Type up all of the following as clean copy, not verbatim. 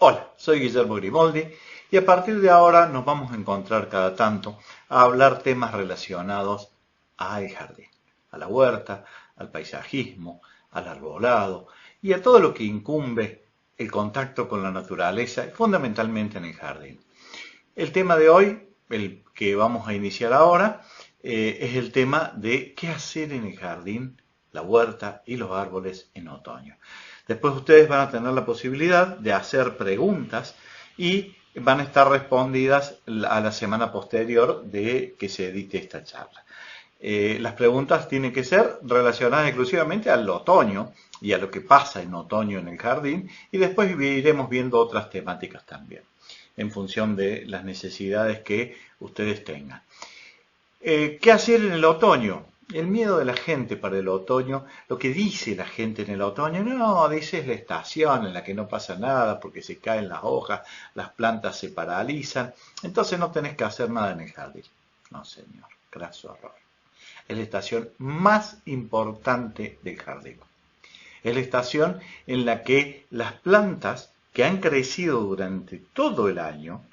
Hola, soy Guillermo Grimaldi y a partir de ahora nos vamos a encontrar cada tanto a hablar temas relacionados al jardín, a la huerta, al paisajismo, al arbolado y a todo lo que incumbe el contacto con la naturaleza, fundamentalmente en el jardín. El tema de hoy, el que vamos a iniciar ahora, es el tema de qué hacer en el jardín, la huerta y los árboles en otoño. Después ustedes van a tener la posibilidad de hacer preguntas y van a estar respondidas a la semana posterior de que se edite esta charla. Las preguntas tienen que ser relacionadas exclusivamente al otoño y a lo que pasa en otoño en el jardín, y después iremos viendo otras temáticas también, en función de las necesidades que ustedes tengan. ¿Qué hacer en el otoño? El miedo de la gente para el otoño, lo que dice la gente en el otoño, no, dice es la estación en la que no pasa nada porque se caen las hojas, las plantas se paralizan, entonces no tenés que hacer nada en el jardín. No, señor, craso error. Es la estación más importante del jardín. Es la estación en la que las plantas que han crecido durante todo el año,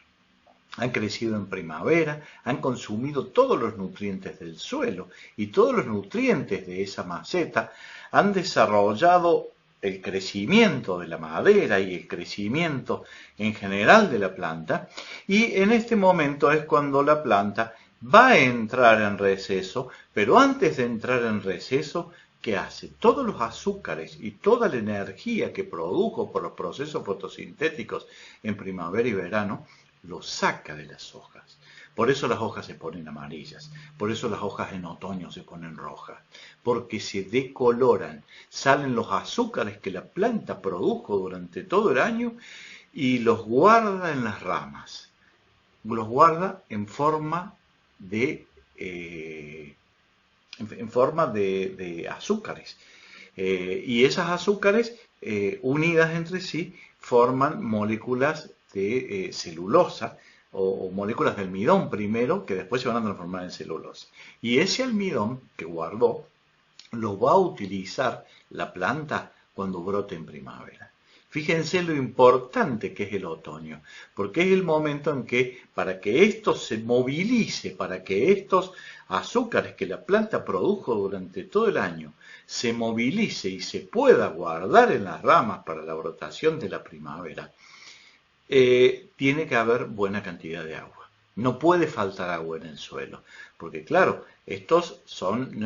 han crecido en primavera, han consumido todos los nutrientes del suelo y todos los nutrientes de esa maceta, han desarrollado el crecimiento de la madera y el crecimiento en general de la planta, y en este momento es cuando la planta va a entrar en receso, pero antes de entrar en receso, ¿qué hace? Todos los azúcares y toda la energía que produjo por los procesos fotosintéticos en primavera y verano, lo saca de las hojas. Por eso las hojas se ponen amarillas, por eso las hojas en otoño se ponen rojas, porque se decoloran, salen los azúcares que la planta produjo durante todo el año y los guarda en las ramas, los guarda en forma de azúcares. Y esas azúcares unidas entre sí forman moléculas de celulosa o moléculas de almidón primero, que después se van a transformar en celulosa. Y ese almidón que guardó lo va a utilizar la planta cuando brote en primavera. Fíjense lo importante que es el otoño, porque es el momento en que, para que esto se movilice, para que estos azúcares que la planta produjo durante todo el año se movilice y se pueda guardar en las ramas para la brotación de la primavera, tiene que haber buena cantidad de agua. No puede faltar agua en el suelo, porque claro,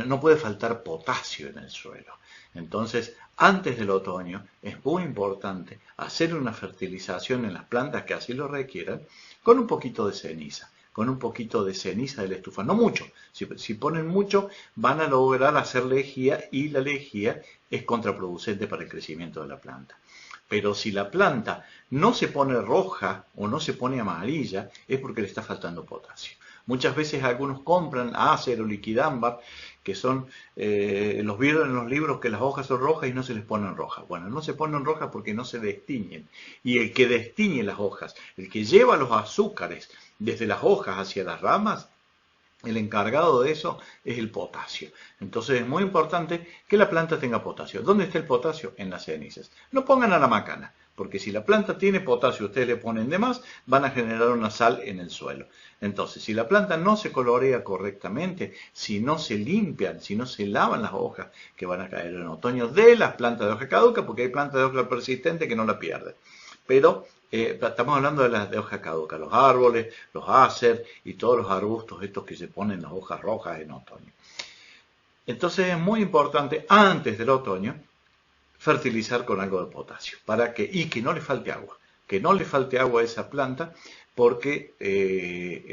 no puede faltar potasio en el suelo. Entonces, antes del otoño es muy importante hacer una fertilización en las plantas que así lo requieran con un poquito de ceniza, de la estufa, no mucho. Si ponen mucho van a lograr hacer lejía, y la lejía es contraproducente para el crecimiento de la planta. Pero si la planta no se pone roja o no se pone amarilla, es porque le está faltando potasio. Muchas veces algunos compran ácero, liquidámbar, que son, los vieron en los libros que las hojas son rojas y no se les ponen rojas. Bueno, no se ponen rojas porque no se destiñen. Y el que destiñe las hojas, el que lleva los azúcares desde las hojas hacia las ramas, el encargado de eso es el potasio. Entonces es muy importante que la planta tenga potasio. ¿Dónde está el potasio? En las cenizas. No pongan a la macana, porque si la planta tiene potasio y ustedes le ponen de más, van a generar una sal en el suelo. Entonces, si la planta no se colorea correctamente, si no se limpian, si no se lavan las hojas que van a caer en otoño de las plantas de hoja caduca, porque hay plantas de hoja persistente que no la pierden. Pero estamos hablando de las de hoja caduca, los árboles, los acer y todos los arbustos estos que se ponen las hojas rojas en otoño. Entonces es muy importante antes del otoño fertilizar con algo de potasio y que no le falte agua, a esa planta, porque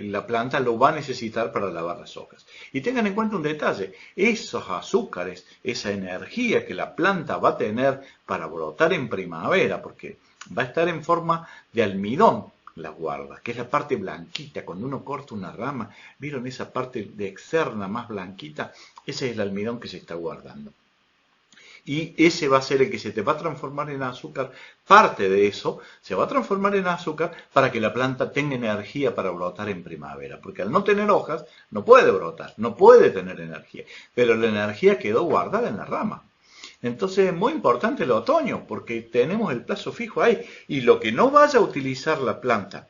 la planta lo va a necesitar para lavar las hojas. Y tengan en cuenta un detalle, esos azúcares, esa energía que la planta va a tener para brotar en primavera, porque va a estar en forma de almidón, la guarda, que es la parte blanquita. Cuando uno corta una rama, ¿vieron esa parte de externa más blanquita? Ese es el almidón que se está guardando. Y ese va a ser el que se te va a transformar en azúcar. Parte de eso se va a transformar en azúcar para que la planta tenga energía para brotar en primavera. Porque al no tener hojas, no puede brotar, no puede tener energía. Pero la energía quedó guardada en la rama. Entonces es muy importante el otoño porque tenemos el plazo fijo ahí y lo que no vaya a utilizar la planta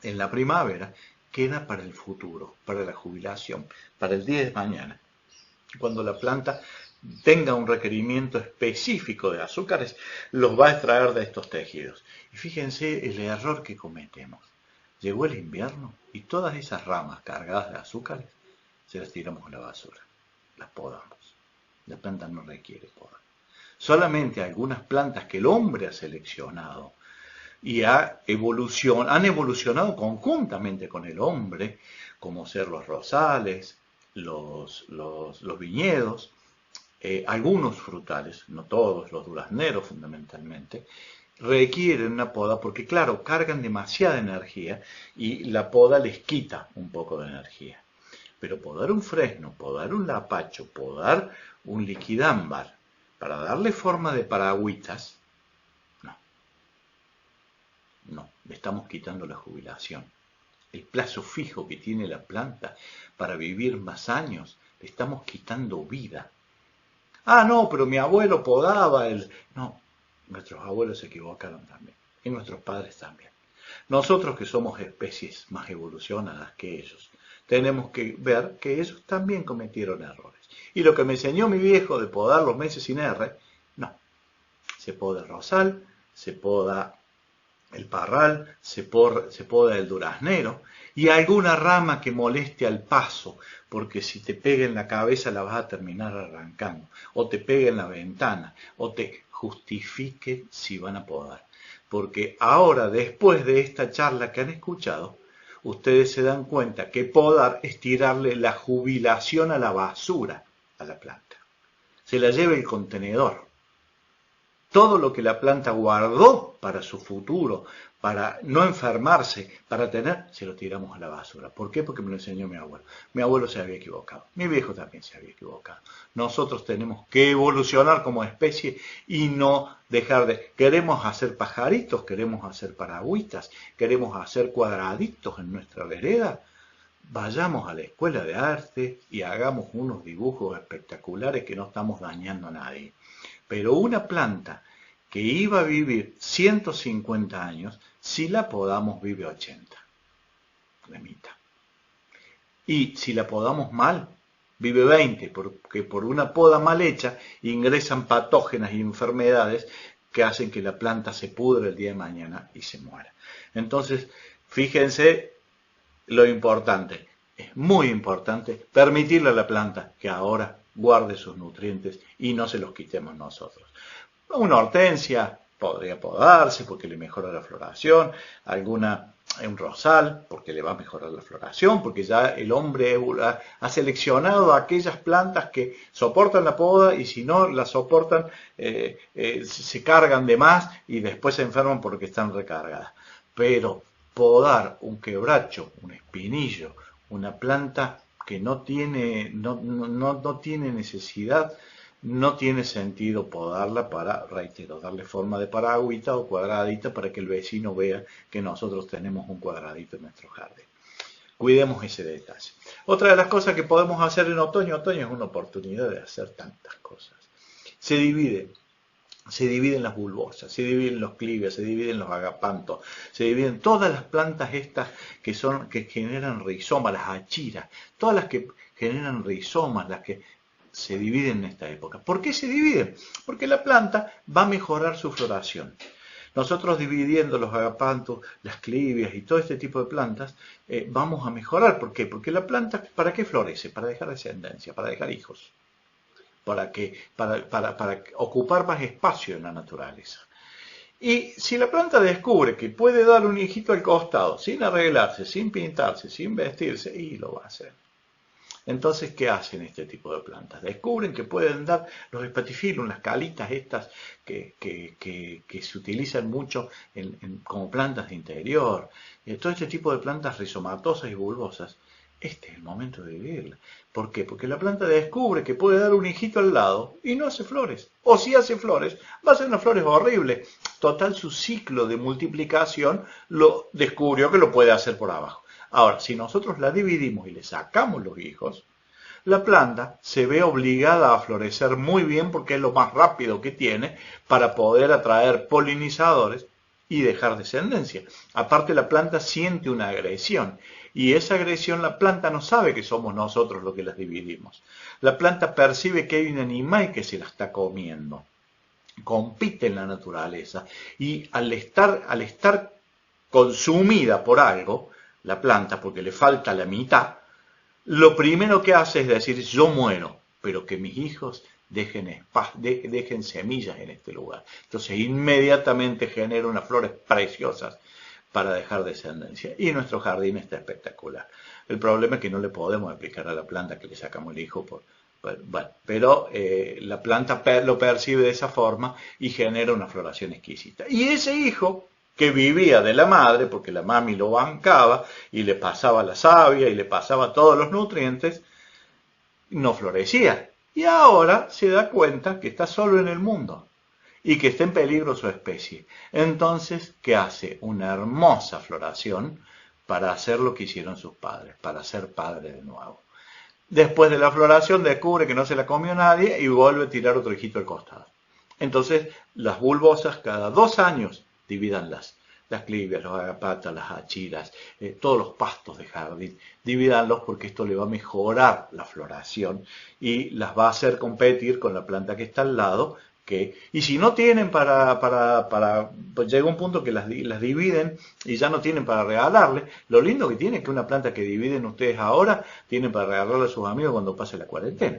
en la primavera queda para el futuro, para la jubilación, para el día de mañana. Cuando la planta tenga un requerimiento específico de azúcares, los va a extraer de estos tejidos. Y fíjense el error que cometemos. Llegó el invierno y todas esas ramas cargadas de azúcares se las tiramos a la basura, las podamos. La planta no requiere poda. Solamente algunas plantas que el hombre ha seleccionado y han evolucionado conjuntamente con el hombre, como ser los rosales, los viñedos, algunos frutales, no todos, los durazneros fundamentalmente, requieren una poda porque, claro, cargan demasiada energía y la poda les quita un poco de energía. Pero podar un fresno, podar un lapacho, podar un liquidámbar para darle forma de paragüitas, no, le estamos quitando la jubilación. El plazo fijo que tiene la planta para vivir más años, le estamos quitando vida. Ah, no, pero mi abuelo podaba el... No, nuestros abuelos se equivocaron también, y nuestros padres también. Nosotros que somos especies más evolucionadas que ellos, tenemos que ver que ellos también cometieron errores. Y lo que me enseñó mi viejo de podar los meses sin R, no. Se poda el rosal, se poda el parral, se poda el duraznero y alguna rama que moleste al paso, porque si te pega en la cabeza la vas a terminar arrancando, o te pega en la ventana, o te justifique si van a podar. Porque ahora, después de esta charla que han escuchado, ustedes se dan cuenta que podar es tirarle la jubilación a la basura a la planta. Se la lleva el contenedor. Todo lo que la planta guardó para su futuro, para no enfermarse, para tener, se lo tiramos a la basura. ¿Por qué? Porque me lo enseñó mi abuelo. Mi abuelo se había equivocado. Mi viejo también se había equivocado. Nosotros tenemos que evolucionar como especie y no dejar de... Queremos hacer pajaritos, queremos hacer paragüitas, queremos hacer cuadraditos en nuestra vereda. Vayamos a la escuela de arte y hagamos unos dibujos espectaculares que no estamos dañando a nadie. Pero una planta que iba a vivir 150 años, si la podamos vive 80, la mitad. Y si la podamos mal, vive 20, porque por una poda mal hecha ingresan patógenas y enfermedades que hacen que la planta se pudre el día de mañana y se muera. Entonces, fíjense lo importante, es muy importante permitirle a la planta que ahora guarde sus nutrientes y no se los quitemos nosotros. Una hortensia podría podarse porque le mejora la floración, un rosal porque le va a mejorar la floración, porque ya el hombre ha seleccionado aquellas plantas que soportan la poda y si no la soportan se cargan de más y después se enferman porque están recargadas. Pero podar un quebracho, un espinillo, una planta que no tiene necesidad, no tiene sentido podarla para, reitero, darle forma de paragüita o cuadradita para que el vecino vea que nosotros tenemos un cuadradito en nuestro jardín. Cuidemos ese detalle. Otra de las cosas que podemos hacer en otoño es una oportunidad de hacer tantas cosas. Se dividen las bulbosas, se dividen los clivias, se dividen los agapantos, se dividen todas las plantas estas que generan rizomas, las achiras, todas las que generan rizomas, las que se dividen en esta época. ¿Por qué se dividen? Porque la planta va a mejorar su floración. Nosotros dividiendo los agapantos, las clivias y todo este tipo de plantas, vamos a mejorar. ¿Por qué? Porque la planta, ¿para qué florece? Para dejar descendencia, para dejar hijos. Para ocupar más espacio en la naturaleza. Y si la planta descubre que puede dar un hijito al costado, sin arreglarse, sin pintarse, sin vestirse, y lo va a hacer. Entonces, ¿qué hacen este tipo de plantas? Descubren que pueden dar los Hepaticillum, las calitas estas que se utilizan mucho como plantas de interior, todo este tipo de plantas rizomatosas y bulbosas. Este es el momento de vivirla. ¿Por qué? Porque la planta descubre que puede dar un hijito al lado y no hace flores. O si hace flores, va a ser unas flores horribles. Total, su ciclo de multiplicación lo descubrió que lo puede hacer por abajo. Ahora, si nosotros la dividimos y le sacamos los hijos, la planta se ve obligada a florecer muy bien porque es lo más rápido que tiene para poder atraer polinizadores y dejar descendencia. Aparte, la planta siente una agresión y esa agresión la planta no sabe que somos nosotros los que las dividimos. La planta percibe que hay un animal que se la está comiendo. Compite en la naturaleza y al estar consumida por algo, la planta, porque le falta la mitad, lo primero que hace es decir, yo muero, pero que mis hijos dejen semillas en este lugar. Entonces inmediatamente genera unas flores preciosas para dejar descendencia. Y nuestro jardín está espectacular. El problema es que no le podemos explicar a la planta que le sacamos el hijo bueno, pero la planta lo percibe de esa forma y genera una floración exquisita. Y ese hijo que vivía de la madre, porque la mami lo bancaba y le pasaba la savia y le pasaba todos los nutrientes, no florecía. Y ahora se da cuenta que está solo en el mundo y que está en peligro su especie. Entonces, ¿qué hace? Una hermosa floración para hacer lo que hicieron sus padres, para ser padre de nuevo. Después de la floración descubre que no se la comió nadie y vuelve a tirar otro hijito al costado. Entonces, las bulbosas cada 2 años divídanlas. Las clivias, los agapatas, las achiras, todos los pastos de jardín, divídanlos porque esto le va a mejorar la floración y las va a hacer competir con la planta que está al lado. Y si no tienen pues llega un punto que las dividen y ya no tienen para regalarle. Lo lindo que tiene es que una planta que dividen ustedes ahora, tienen para regalarle a sus amigos cuando pase la cuarentena.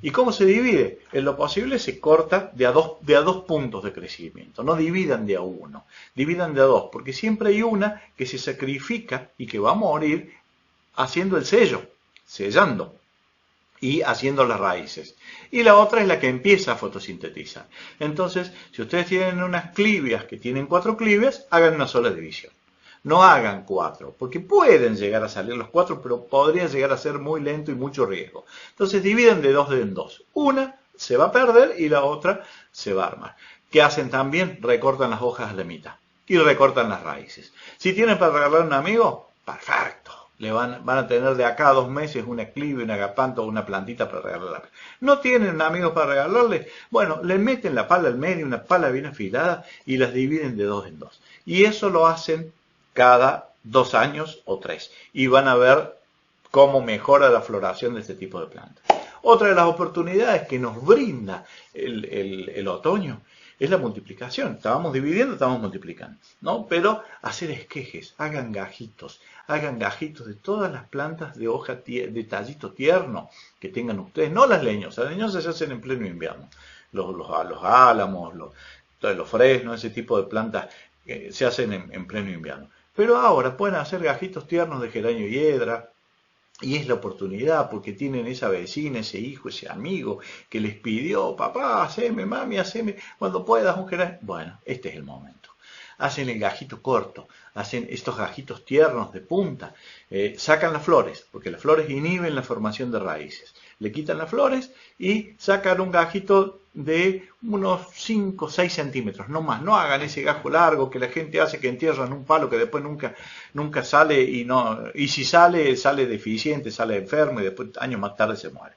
¿Y cómo se divide? En lo posible se corta de a dos puntos de crecimiento. No dividan de a uno, dividan de a dos, porque siempre hay una que se sacrifica y que va a morir haciendo el sello, sellando y haciendo las raíces. Y la otra es la que empieza a fotosintetizar. Entonces, si ustedes tienen unas clivias que tienen 4 clivias, hagan una sola división. No hagan 4, porque pueden llegar a salir los 4, pero podría llegar a ser muy lento y mucho riesgo. Entonces dividen de 2 en 2. Una se va a perder y la otra se va a armar. ¿Qué hacen también? Recortan las hojas a la mitad y recortan las raíces. Si tienen para regalar a un amigo, perfecto. Le van a tener de acá a 2 meses una clivia, un agapanto o una plantita para regalarle. ¿No tienen amigos para regalarle? Bueno, le meten la pala al medio, una pala bien afilada y las dividen de 2 en 2. Y eso lo hacen cada 2 años o 3. Y van a ver cómo mejora la floración de este tipo de plantas. Otra de las oportunidades que nos brinda el otoño es la multiplicación. Estábamos dividiendo, estábamos multiplicando, ¿no? Pero hacer esquejes, hagan gajitos de todas las plantas de hoja, de tallito tierno que tengan ustedes, no las leñosas. Las leñosas se hacen en pleno invierno. Los álamos, los fresnos, ese tipo de plantas se hacen en pleno invierno. Pero ahora pueden hacer gajitos tiernos de geranio y hiedra, y es la oportunidad porque tienen esa vecina, ese hijo, ese amigo que les pidió, papá, haceme, mami, haceme, cuando puedas un geranio. Bueno, este es el momento. Hacen el gajito corto, hacen estos gajitos tiernos de punta, sacan las flores, porque las flores inhiben la formación de raíces. Le quitan las flores y sacan un gajito de unos 5 o 6 centímetros, no más. No hagan ese gajo largo que la gente hace, que entierran un palo que después nunca sale y si sale deficiente, sale enfermo y después años más tarde se muere.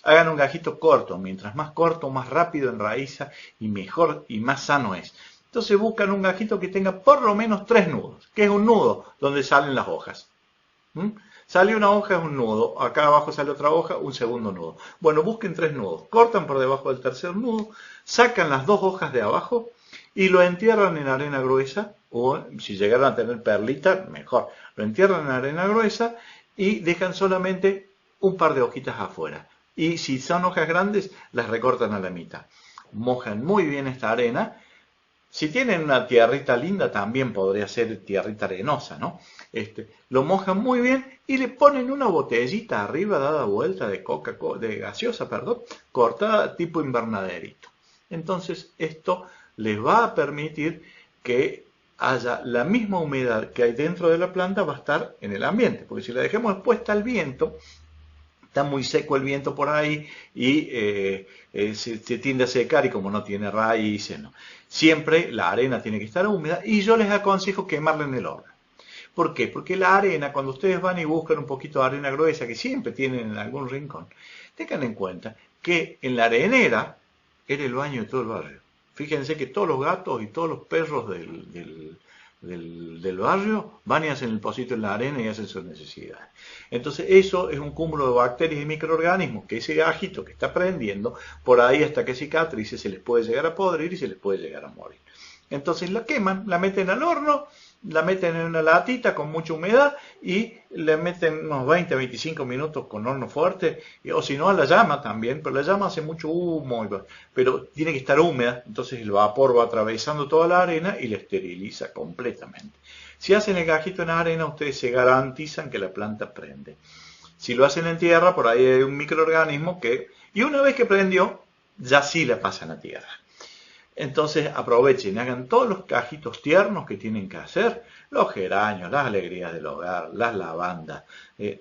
Hagan un gajito corto, mientras más corto, más rápido enraiza y mejor y más sano es. Entonces buscan un gajito que tenga por lo menos 3 nudos, que es un nudo donde salen las hojas. Sale una hoja, es un nudo, acá abajo sale otra hoja, un segundo nudo. Bueno, busquen 3 nudos, cortan por debajo del tercer nudo, sacan las 2 hojas de abajo y lo entierran en arena gruesa, o si llegaran a tener perlita, mejor. Lo entierran en arena gruesa y dejan solamente un par de hojitas afuera. Y si son hojas grandes, las recortan a la mitad. Mojan muy bien esta arena. Si tienen una tierrita linda, también podría ser tierrita arenosa, ¿no? Lo mojan muy bien y le ponen una botellita arriba dada vuelta de gaseosa, cortada tipo invernaderito. Entonces esto les va a permitir que haya la misma humedad que hay dentro de la planta, va a estar en el ambiente, porque si la dejamos expuesta al viento, está muy seco el viento por ahí y se tiende a secar y como no tiene raíces, no. Siempre la arena tiene que estar húmeda y yo les aconsejo quemarla en el horno. ¿Por qué? Porque la arena, cuando ustedes van y buscan un poquito de arena gruesa, que siempre tienen en algún rincón, tengan en cuenta que en la arenera era el baño de todo el barrio. Fíjense que todos los gatos y todos los perros del barrio van y hacen el pocito en la arena y hacen sus necesidades. Entonces eso es un cúmulo de bacterias y microorganismos que ese gajito que está prendiendo, por ahí hasta que cicatrice se les puede llegar a podrir y se les puede llegar a morir. Entonces la queman, la meten al horno, la meten en una latita con mucha humedad y le meten unos 20-25 minutos con horno fuerte, o si no a la llama también, pero la llama hace mucho humo, pero tiene que estar húmeda, entonces el vapor va atravesando toda la arena y la esteriliza completamente. Si hacen el gajito en arena, ustedes se garantizan que la planta prende. Si lo hacen en tierra, por ahí hay un microorganismo que, y una vez que prendió, ya sí la pasan a tierra. Entonces aprovechen, hagan todos los cajitos tiernos que tienen que hacer, los geranios, las alegrías del hogar, las lavandas,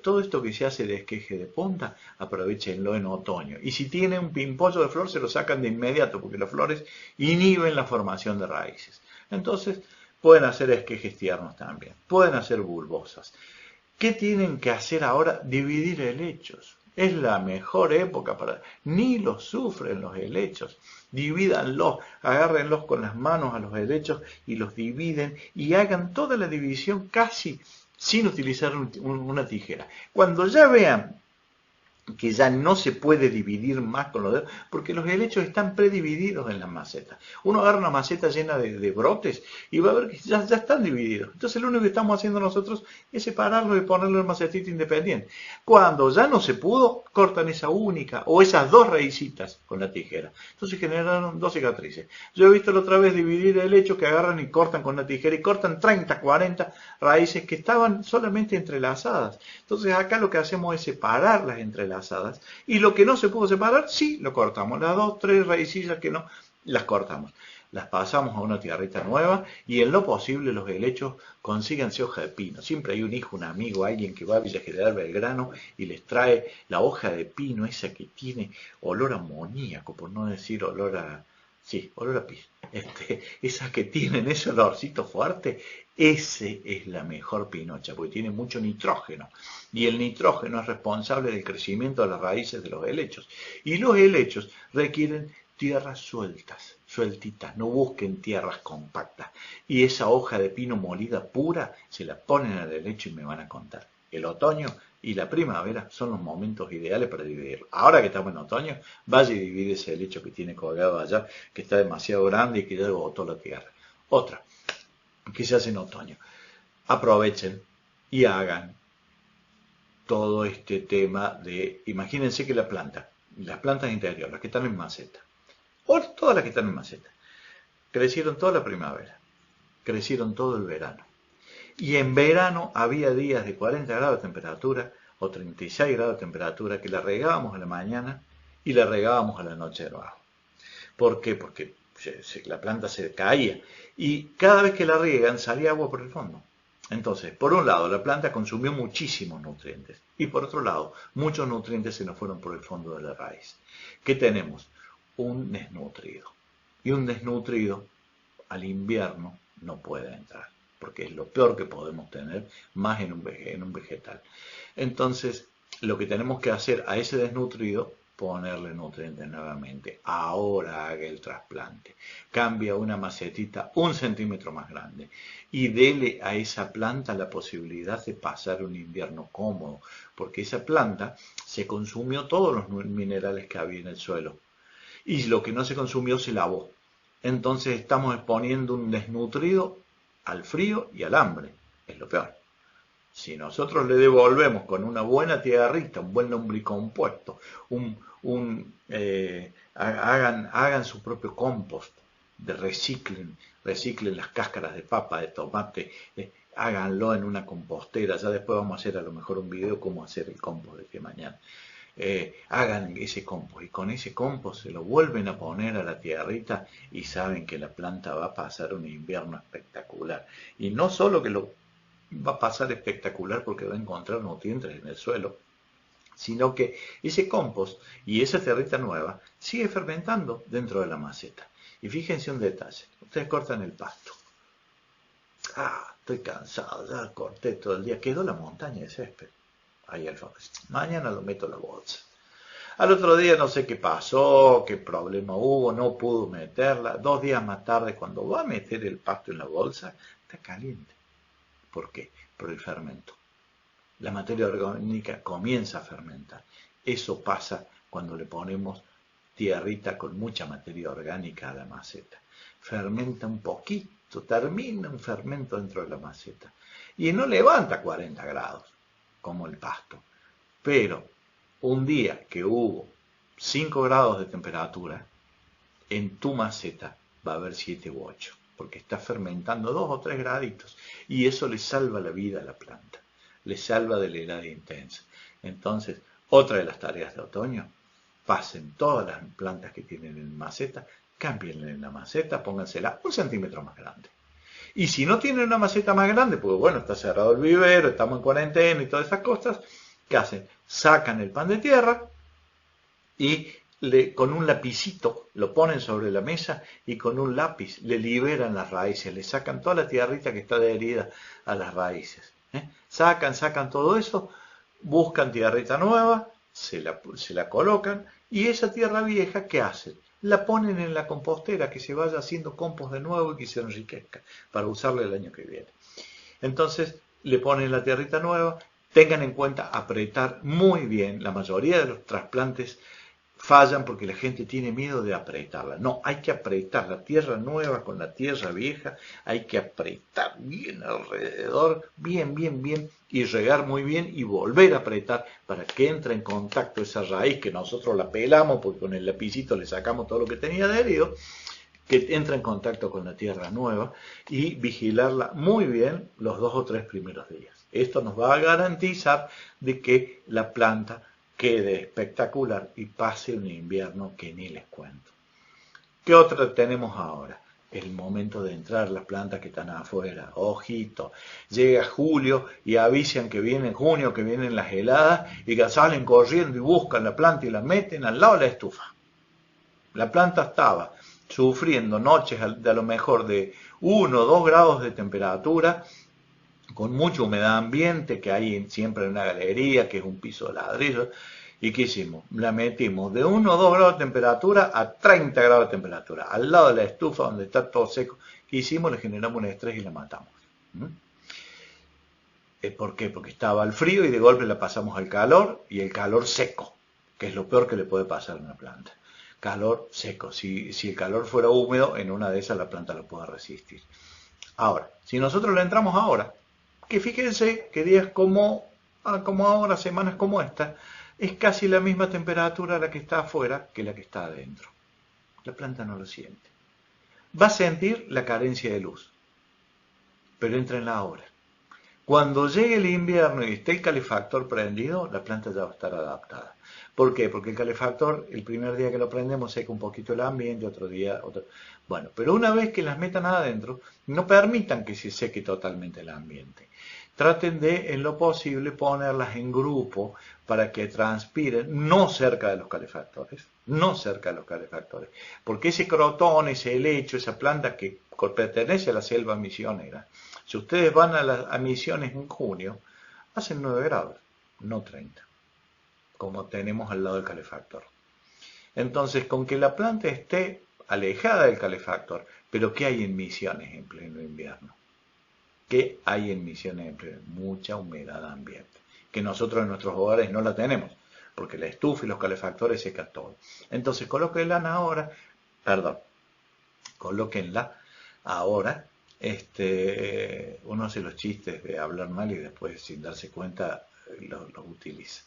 todo esto que se hace de esqueje de punta, aprovechenlo en otoño. Y si tienen un pimpollo de flor, se lo sacan de inmediato, porque las flores inhiben la formación de raíces. Entonces pueden hacer esquejes tiernos también, pueden hacer bulbosas. ¿Qué tienen que hacer ahora? Dividir helechos. Es la mejor época para... Ni los sufren los helechos. Divídanlos, agárrenlos con las manos a los helechos y los dividen y hagan toda la división casi sin utilizar una tijera. Cuando ya vean que ya no se puede dividir más con los dedos, porque los helechos están predivididos en las macetas. Uno agarra una maceta llena de brotes y va a ver que ya están divididos. Entonces lo único que estamos haciendo nosotros es separarlos y ponerlo en macetita independiente. Cuando ya no se pudo, cortan esa única o esas dos raícitas con la tijera. Entonces generaron dos cicatrices. Yo he visto la otra vez dividir helechos que agarran y cortan con la tijera y cortan 30, 40 raíces que estaban solamente entrelazadas. Entonces acá lo que hacemos es separarlas entrelazadas. Y lo que no se pudo separar, sí, lo cortamos. Las 2, 3 raicillas que no, las cortamos. Las pasamos a una tierrita nueva y en lo posible los helechos consíganse hoja de pino. Siempre hay un hijo, un amigo, alguien que va a Villa General Belgrano y les trae la hoja de pino, esa que tiene olor a amoníaco, por no decir olor a... Sí, olor a pis. Esas que tienen ese olorcito fuerte, ese es la mejor pinocha, porque tiene mucho nitrógeno. Y el nitrógeno es responsable del crecimiento de las raíces de los helechos. Y los helechos requieren tierras sueltas, sueltitas, no busquen tierras compactas. Y esa hoja de pino molida pura, se la ponen al helecho y me van a contar. El otoño y la primavera son los momentos ideales para dividirlo. Ahora que estamos en otoño, vaya y divide ese helecho que tiene colgado allá, que está demasiado grande y que ya botó la tierra. Otra, que se hace en otoño. Aprovechen y hagan todo este tema de, imagínense que las plantas interiores, las que están en maceta, o todas las que están en maceta, crecieron toda la primavera, crecieron todo el verano. Y en verano había días de 40 grados de temperatura o 36 grados de temperatura que la regábamos a la mañana y la regábamos a la noche de nuevo. ¿Por qué? Porque la planta se caía y cada vez que la riegan salía agua por el fondo. Entonces, por un lado, la planta consumió muchísimos nutrientes y por otro lado, muchos nutrientes se nos fueron por el fondo de la raíz. ¿Qué tenemos? Un desnutrido. Y un desnutrido al invierno no puede entrar, porque es lo peor que podemos tener, más en un vegetal. Entonces, lo que tenemos que hacer a ese desnutrido, ponerle nutrientes nuevamente. Ahora haga el trasplante. Cambia una macetita 1 centímetro más grande y dele a esa planta la posibilidad de pasar un invierno cómodo, porque esa planta se consumió todos los minerales que había en el suelo y lo que no se consumió se lavó. Entonces estamos exponiendo un desnutrido al frío y al hambre. Es lo peor. Si nosotros le devolvemos con una buena tierrita, un buen lombricompuesto, hagan su propio compost, reciclen las cáscaras de papa, de tomate, háganlo en una compostera. Ya después vamos a hacer a lo mejor un video cómo hacer el compost de que mañana. Hagan ese compost y con ese compost se lo vuelven a poner a la tierrita y saben que la planta va a pasar un invierno espectacular. Y no solo que lo va a pasar espectacular porque va a encontrar nutrientes en el suelo, sino que ese compost y esa tierrita nueva sigue fermentando dentro de la maceta. Y fíjense un detalle, ustedes cortan el pasto. estoy cansado, ya corté todo el día, quedó la montaña de césped. Ahí al fondo, mañana lo meto en la bolsa. Al otro día no sé qué pasó, qué problema hubo, no pudo meterla. 2 días más tarde, cuando va a meter el pasto en la bolsa, está caliente. ¿Por qué? Por el fermento. La materia orgánica comienza a fermentar. Eso pasa cuando le ponemos tierrita con mucha materia orgánica a la maceta. Fermenta un poquito, termina un fermento dentro de la maceta. Y no levanta 40 grados, como el pasto. Pero un día que hubo 5 grados de temperatura, en tu maceta va a haber 7 u 8, porque está fermentando 2 o 3 graditos. Y eso le salva la vida a la planta, le salva de la helada intensa. Entonces, otra de las tareas de otoño, pasen todas las plantas que tienen en maceta, cámbienla en la maceta, póngansela 1 centímetro más grande. Y si no tienen una maceta más grande, pues bueno, está cerrado el vivero, estamos en cuarentena y todas esas cosas, ¿qué hacen? Sacan el pan de tierra y con un lapicito lo ponen sobre la mesa y con un lápiz le liberan las raíces, le sacan toda la tierrita que está adherida a las raíces. Sacan todo eso, buscan tierrita nueva, se la colocan y esa tierra vieja, ¿qué hacen? La ponen en la compostera, que se vaya haciendo compost de nuevo y que se enriquezca para usarla el año que viene. Entonces le ponen la tierrita nueva. Tengan en cuenta apretar muy bien. La mayoría de los trasplantes fallan porque la gente tiene miedo de apretarla. No, hay que apretar la tierra nueva con la tierra vieja, hay que apretar bien alrededor, bien, y regar muy bien y volver a apretar para que entre en contacto esa raíz que nosotros la pelamos porque con el lapicito le sacamos todo lo que tenía adherido, que entra en contacto con la tierra nueva y vigilarla muy bien los 2 o 3 primeros días. Esto nos va a garantizar de que la planta quede espectacular y pase un invierno que ni les cuento. ¿Qué otra tenemos ahora? El momento de entrar las plantas que están afuera. Ojito, llega julio y avisan que viene junio, que vienen las heladas y que salen corriendo y buscan la planta y la meten al lado de la estufa. La planta estaba sufriendo noches de a lo mejor de 1 o 2 grados de temperatura, con mucha humedad ambiente que hay siempre en una galería, que es un piso de ladrillo. ¿Y qué hicimos? La metimos de 1 o 2 grados de temperatura a 30 grados de temperatura, al lado de la estufa donde está todo seco. ¿Qué hicimos? Le generamos un estrés y la matamos. ¿Por qué? Porque estaba al frío y de golpe la pasamos al calor, y el calor seco, que es lo peor que le puede pasar a una planta. Calor seco. Si el calor fuera húmedo, en una de esas la planta lo puede resistir. Ahora, si nosotros le entramos ahora, que fíjense que días como ahora, semanas como esta, es casi la misma temperatura la que está afuera que la que está adentro. La planta no lo siente. Va a sentir la carencia de luz, pero entrenla ahora. Cuando llegue el invierno y esté el calefactor prendido, la planta ya va a estar adaptada. ¿Por qué? Porque el calefactor, el primer día que lo prendemos, seca un poquito el ambiente, otro día, otro. Bueno, pero una vez que las metan adentro, no permitan que se seque totalmente el ambiente. Traten de, en lo posible, ponerlas en grupo para que transpiren, no cerca de los calefactores, porque ese crotón, ese helecho, esa planta que pertenece a la selva misionera, si ustedes van a Misiones en junio, hacen 9 grados, no 30, como tenemos al lado del calefactor. Entonces, con que la planta esté alejada del calefactor, pero ¿qué hay en Misiones en pleno invierno? ¿Qué hay en Misiones en pleno? Mucha humedad ambiente, que nosotros en nuestros hogares no la tenemos, porque la estufa y los calefactores secan todo. Entonces, colóquenla ahora, uno hace los chistes de hablar mal y después sin darse cuenta los utiliza.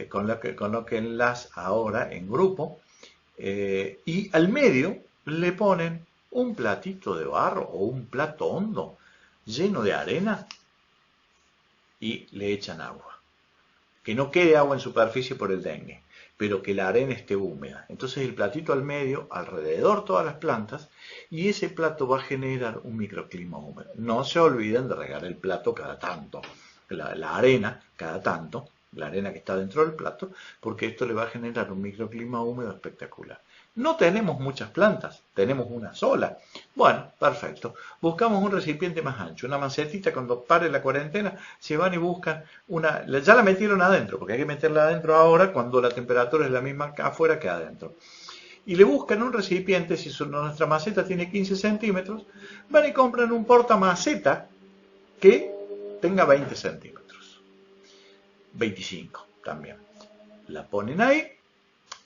Colóquenlas ahora en grupo y al medio le ponen un platito de barro o un plato hondo lleno de arena y le echan agua. Que no quede agua en superficie por el dengue, pero que la arena esté húmeda. Entonces el platito al medio, alrededor todas las plantas, y ese plato va a generar un microclima húmedo. No se olviden de regar el plato cada tanto, la arena cada tanto, la arena que está dentro del plato, porque esto le va a generar un microclima húmedo espectacular. No tenemos muchas plantas, tenemos una sola. Bueno, perfecto. Buscamos un recipiente más ancho, una macetita. Cuando pare la cuarentena, se van y buscan una. Ya la metieron adentro, porque hay que meterla adentro ahora cuando la temperatura es la misma acá afuera que adentro. Y le buscan un recipiente, si nuestra maceta tiene 15 centímetros, van y compran un portamaceta que tenga 20 centímetros. 25 también. La ponen ahí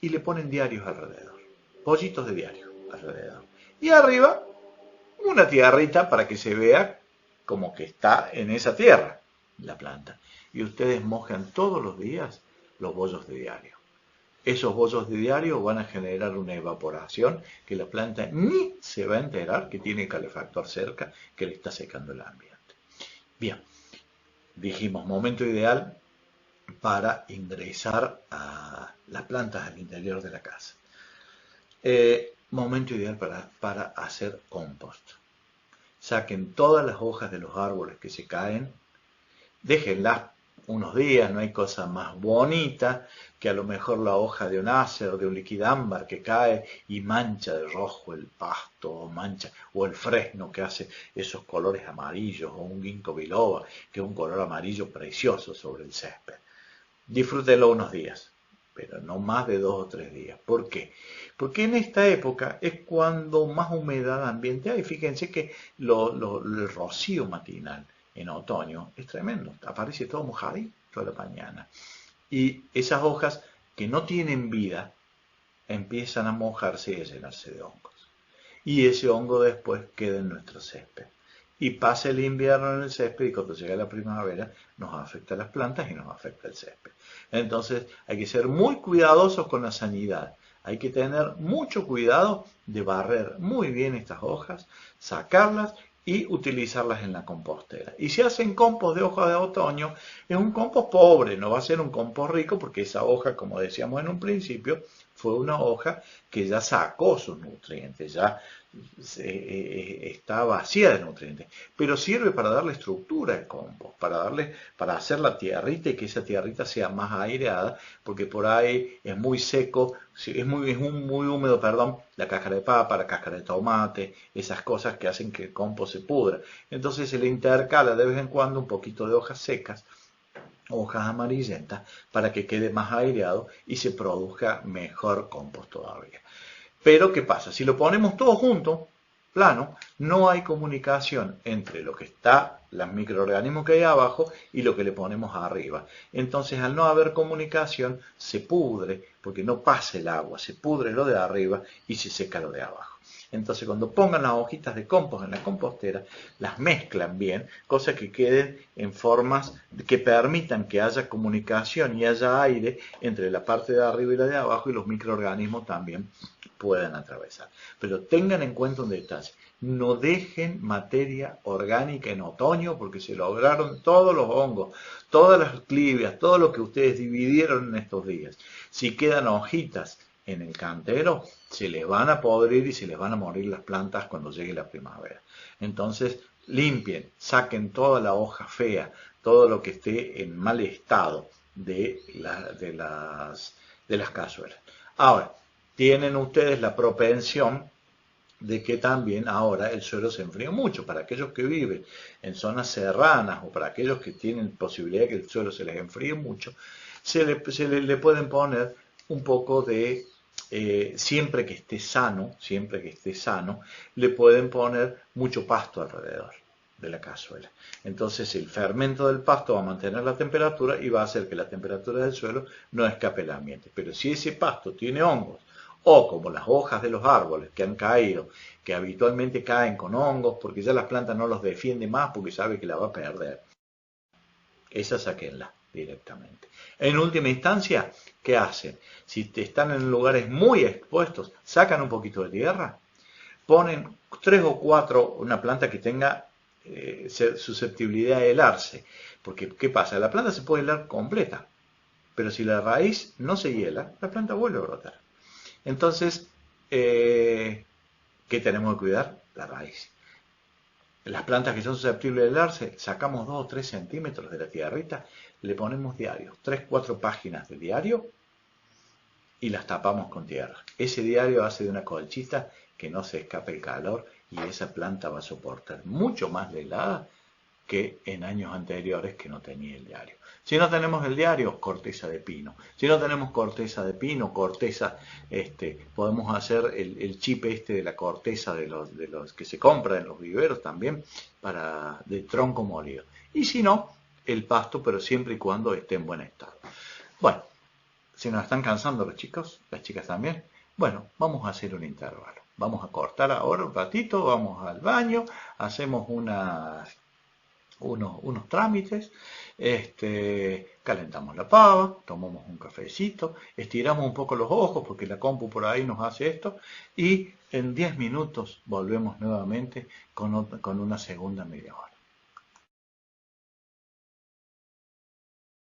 y le ponen diarios alrededor. Pollitos de diario alrededor. Y arriba una tierrita para que se vea como que está en esa tierra la planta. Y ustedes mojan todos los días los bollos de diario. Esos bollos de diario van a generar una evaporación que la planta ni se va a enterar que tiene calefactor cerca que le está secando el ambiente. Bien, dijimos momento ideal para ingresar a las plantas al interior de la casa. Momento ideal para hacer compost. Saquen todas las hojas de los árboles que se caen, déjenlas unos días, no hay cosa más bonita que a lo mejor la hoja de un ácer, de un liquidámbar que cae y mancha de rojo el pasto, o el fresno que hace esos colores amarillos, o un ginkgo biloba, que es un color amarillo precioso sobre el césped. Disfrútenlo unos días, pero no más de 2 o 3 días. ¿Por qué? Porque en esta época es cuando más humedad ambiente hay. Fíjense que el rocío matinal en otoño es tremendo, aparece todo mojadito toda la mañana. Y esas hojas que no tienen vida empiezan a mojarse y a llenarse de hongos. Y ese hongo después queda en nuestro césped. Y pasa el invierno en el césped y cuando llega la primavera nos afecta a las plantas y nos afecta el césped. Entonces hay que ser muy cuidadosos con la sanidad. Hay que tener mucho cuidado de barrer muy bien estas hojas, sacarlas y utilizarlas en la compostera. Y si hacen compost de hoja de otoño, es un compost pobre, no va a ser un compost rico porque esa hoja, como decíamos en un principio, fue una hoja que ya sacó sus nutrientes, ya está vacía de nutrientes, pero sirve para darle estructura al compost, para hacer la tierrita y que esa tierrita sea más aireada, porque por ahí es muy seco, es muy húmedo, perdón, la cáscara de papa, la cáscara de tomate, esas cosas que hacen que el compost se pudra. Entonces se le intercala de vez en cuando un poquito de hojas secas, hojas amarillentas, para que quede más aireado y se produzca mejor compost todavía. Pero ¿qué pasa? Si lo ponemos todo junto, plano, no hay comunicación entre lo que está, los microorganismos que hay abajo y lo que le ponemos arriba. Entonces, al no haber comunicación, se pudre, porque no pasa el agua, se pudre lo de arriba y se seca lo de abajo. Entonces, cuando pongan las hojitas de compost en la compostera, las mezclan bien, cosa que queden en formas que permitan que haya comunicación y haya aire entre la parte de arriba y la de abajo, y los microorganismos también puedan atravesar. Pero tengan en cuenta un detalle: no dejen materia orgánica en otoño, porque se lograron todos los hongos, todas las clivias, todo lo que ustedes dividieron en estos días. Si quedan hojitas en el cantero, se les van a podrir y se les van a morir las plantas cuando llegue la primavera. Entonces, limpien, saquen toda la hoja fea, todo lo que esté en mal estado de las cazuelas. Ahora, tienen ustedes la propensión de que también ahora el suelo se enfríe mucho. Para aquellos que viven en zonas serranas o para aquellos que tienen posibilidad de que el suelo se les enfríe mucho, se le pueden poner un poco de, siempre que esté sano, le pueden poner mucho pasto alrededor de la cazuela. Entonces el fermento del pasto va a mantener la temperatura y va a hacer que la temperatura del suelo no escape al ambiente. Pero si ese pasto tiene hongos, o como las hojas de los árboles que han caído, que habitualmente caen con hongos porque ya las plantas no los defiende más porque sabe que la va a perder, esa sáquenla directamente. En última instancia, ¿qué hacen? Si están en lugares muy expuestos, sacan un poquito de tierra, ponen 3 o 4, una planta que tenga susceptibilidad a helarse. Porque, ¿qué pasa? La planta se puede helar completa, pero si la raíz no se hiela, la planta vuelve a brotar. Entonces, ¿qué tenemos que cuidar? La raíz. Las plantas que son susceptibles de helarse, sacamos 2 o 3 centímetros de la tierrita, le ponemos diario, 3 o 4 páginas de diario, y las tapamos con tierra. Ese diario hace de una colchita que no se escape el calor y esa planta va a soportar mucho más la helada que en años anteriores que no tenía el diario. Si no tenemos el diario, corteza de pino. Si no tenemos corteza de pino, corteza, podemos hacer el chip de la corteza de los que se compra en los viveros también, de tronco molido. Y si no, el pasto, pero siempre y cuando esté en buen estado. Bueno, si nos están cansando los chicos, las chicas también, bueno, vamos a hacer un intervalo. Vamos a cortar ahora un ratito, vamos al baño, hacemos unos trámites, calentamos la pava, tomamos un cafecito, estiramos un poco los ojos porque la compu por ahí nos hace esto y en 10 minutos volvemos nuevamente con una segunda media hora.